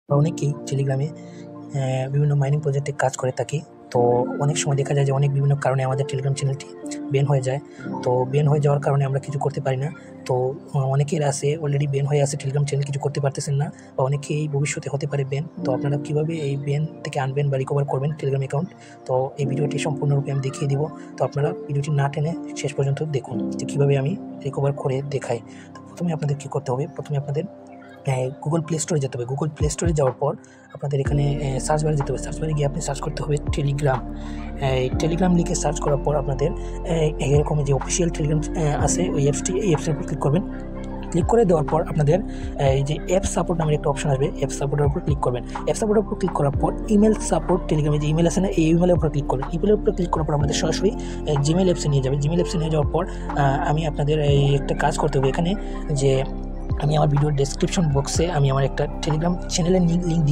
আমরা অনেকেই টেলিগ্রামে বিভিন্ন মাইনিং প্রজেক্টে কাজ করে থাকি। তো অনেক সময় দেখা যায় যে বিভিন্ন কারণে আমাদের টেলিগ্রাম চ্যানেলটি ব্যান হয়ে যায়। তো ব্যান হয়ে যাওয়ার কারণে আমরা কিছু করতে পারি না। তো অনেকের আছে অলরেডি ব্যান হয়ে আছে টেলিগ্রাম চ্যানেল, কিছু করতে পারতেছেন না, বা অনেকেই ভবিষ্যতে হতে পারে ব্যান। তো আপনারা কীভাবে এই ব্যান থেকে আনবেন বা রিকভার করবেন টেলিগ্রাম অ্যাকাউন্ট, তো এই ভিডিওটি সম্পূর্ণরূপে আমি দেখিয়ে দিব। তো আপনারা ভিডিওটি না টেনে শেষ পর্যন্ত দেখুন যে কীভাবে আমি রিকভার করে দেখাই। তো প্রথমে আপনাদের কী করতে হবে, প্রথমে আপনাদের গুগল প্লে স্টোরে যেতে হবে। গুগল প্লে স্টোরে যাওয়ার পর আপনাদের এখানে সার্চ বারে যেতে হবে। সার্চ বারে গিয়ে আপনি সার্চ করতে হবে টেলিগ্রাম। টেলিগ্রাম লিখে সার্চ করার পর আপনাদের এরকম যে অফিসিয়াল টেলিগ্রাম আছে ওই অ্যাপসটি, এই অ্যাপসের উপর ক্লিক করবেন। ক্লিক করে দেওয়ার পর আপনাদের এই যে অ্যাপ সাপোর্ট নামের একটা অপশন আসবে, অ্যাপ সাপোর্টের উপর ক্লিক করবেন। অ্যাপ সাপোর্টের উপর ক্লিক করার পর ইমেল সাপোর্ট টেলিগ্রামে যে ইমেল আছে না, এই ইমেলের উপর ক্লিক করবেন। ইমেলের উপর ক্লিক করার পর আমাদের সরাসরি জিমেল অ্যাপসে নিয়ে যাবে। জিমেল অ্যাপসে নিয়ে যাওয়ার পর আমি আপনাদের এই একটা কাজ করতে হবে এখানে, যে আমি আমার ভিডিওর ডেসক্রিপশন বক্সে আমি আমার একটা টেলিগ্রাম চ্যানেলের লিঙ্ক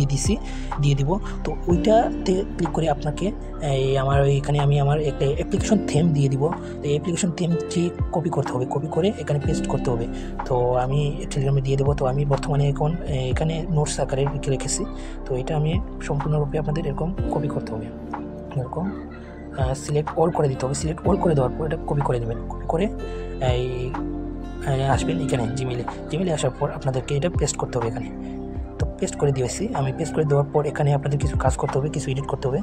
দিয়ে দিব। তো ওইটাতে ক্লিক করে আপনাকে আমার এখানে আমি আমার একটা অ্যাপ্লিকেশন থিম দিয়ে দিব। তো এই অ্যাপ্লিকেশন থিমটি কপি করতে হবে, কপি করে এখানে পেস্ট করতে হবে। তো আমি টেলিগ্রামে দিয়ে দেবো। তো আমি বর্তমানে এখন এখানে নোটস আকারে লিখে রেখেছি। তো এটা আমি সম্পূর্ণরূপে আপনাদের এরকম কপি করতে হবে, এরকম সিলেক্ট অল করে দিতে হবে। সিলেক্ট অল করে দেওয়ার পর এটা কপি করে দেবেন। কপি করে এই আসবেন এখানে জিমেলে আসার পর আপনাদেরকে এটা পেস্ট করতে হবে এখানে। তো পেস্ট করে দিয়েছি আমি। পেস্ট করে দেওয়ার পর এখানে আপনাদের কিছু কাজ করতে হবে, কিছু এডিট করতে হবে।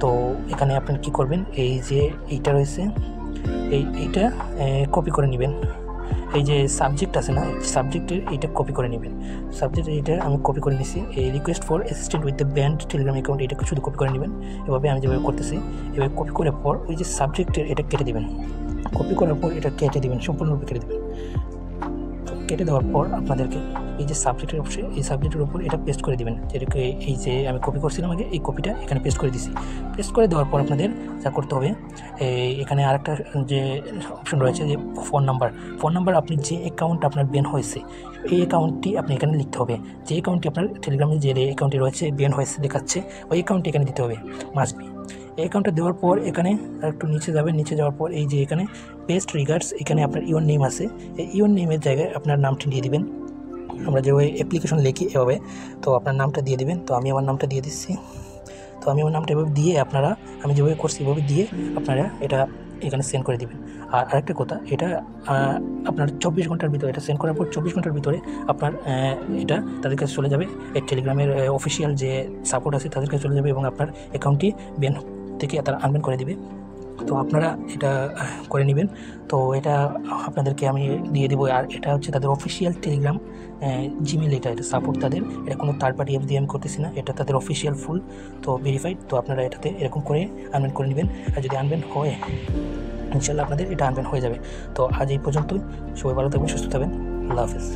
তো এখানে আপনারা কী করবেন, এই যে এইটা রয়েছে এইটা কপি করে নেবেন। এই যে সাবজেক্ট আছে না, সাবজেক্টের এইটা কপি করে নেবেন। সাবজেক্ট এইটা আমি কপি করে নিছি। এই request for assistant with the band Telegram account, এটা শুধু কপি করে নেবেন। এভাবে আমি যেভাবে করতেছি, এভাবে কপি করার পর ওই যে সাবজেক্টের এটা কেটে দেবেন। কপি করার পর এটা কেটে দেবেন, সম্পূর্ণরূপে কেটে দেবেন। তো কেটে দেওয়ার পর আপনাদেরকে এই যে সাবজেক্টের অপশন, এই সাবজেক্টের উপর এটা পেস্ট করে দেবেন। যেটাকে এই যে আমি কপি করছিলাম আগে, এই কপিটা এখানে পেস্ট করে দিছি। পেস্ট করে দেওয়ার পর আপনাদের যা করতে হবে, এখানে আরেকটা যে অপশন রয়েছে যে ফোন নাম্বার, আপনি যে অ্যাকাউন্ট আপনার ব্যান হয়েছে এই অ্যাকাউন্টটি আপনি এখানে লিখতে হবে। যে অ্যাকাউন্টটি আপনার টেলিগ্রামে যে অ্যাকাউন্টটি রয়েছে ব্যান হয়েছে দেখাচ্ছে, ওই অ্যাকাউন্টটি এখানে দিতে হবে, মাস্ট বি। এই অ্যাকাউন্টটা দেওয়ার পর এখানে একটু নিচে যাবেন। নিচে যাওয়ার পর এই যে এখানে পেস্ট রিগার্ডস, এখানে আপনার ইওর নেম আছে। এই ইওর নেমের জায়গায় আপনার নামটি দিয়ে দিবেন। আমরা যে ওই অ্যাপ্লিকেশন লিখি এভাবে, তো আপনার নামটা দিয়ে দিবেন। তো আমি আমার নামটা দিয়ে দিচ্ছি। তো আমি আমার নামটা এভাবে দিয়ে আপনারা, আমি যেভাবে করছি এভাবে দিয়ে আপনারা এটা এখানে সেন্ড করে দিবেন। আর আরেকটা কথা, এটা আপনার 24 ঘন্টার ভিতরে, এটা সেন্ড করার পর 24 ঘন্টার ভিতরে আপনার এটা তাদের কাছে চলে যাবে। এই টেলিগ্রামের অফিসিয়াল যে সাপোর্ট আছে তাদের কাছে চলে যাবে এবং আপনার অ্যাকাউন্টটি ব্যান থেকে তারা আনব্যান করে দিবে। তো আপনারা এটা করে নেবেন। তো এটা আপনাদেরকে আমি দিয়ে দেবো। আর এটা হচ্ছে তাদের অফিসিয়াল টেলিগ্রাম জিমেল, এটা সাপোর্ট তাদের, এটা কোনো থার্ড পার্টি অ্যাপ দিয়ে আমি করতেছি না, এটা তাদের অফিসিয়াল ফুল, তো ভেরিফাইড। তো আপনারা এটাতে এরকম করে আনব্যান করে নেবেন। আর যদি আনব্যান হয় ইনশাল্লাহ আপনাদের এটা আনব্যান হয়ে যাবে। তো আজ এই পর্যন্তই। সবাই ভালো থাকবেন, সুস্থ থাকবেন। আল্লাহ হাফেজ।